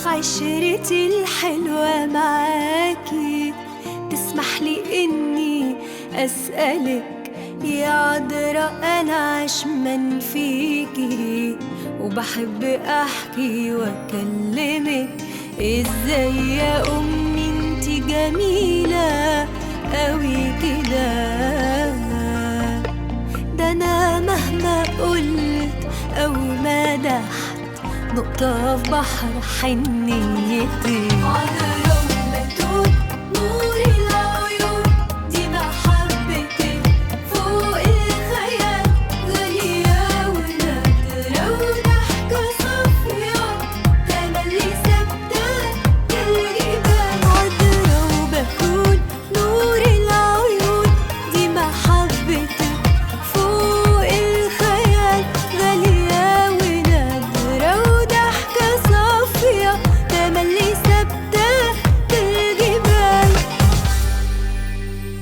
عشرتي الحلوة معاكي تسمح لي إني أسألك يا عذرا، أنا عشمان فيكي وبحب أحكي وأكلمك. إزاي يا أمي انتي جميلة أوي كده، ده أنا مهما قلت أو مدحت نقطة في بحر حنيتي.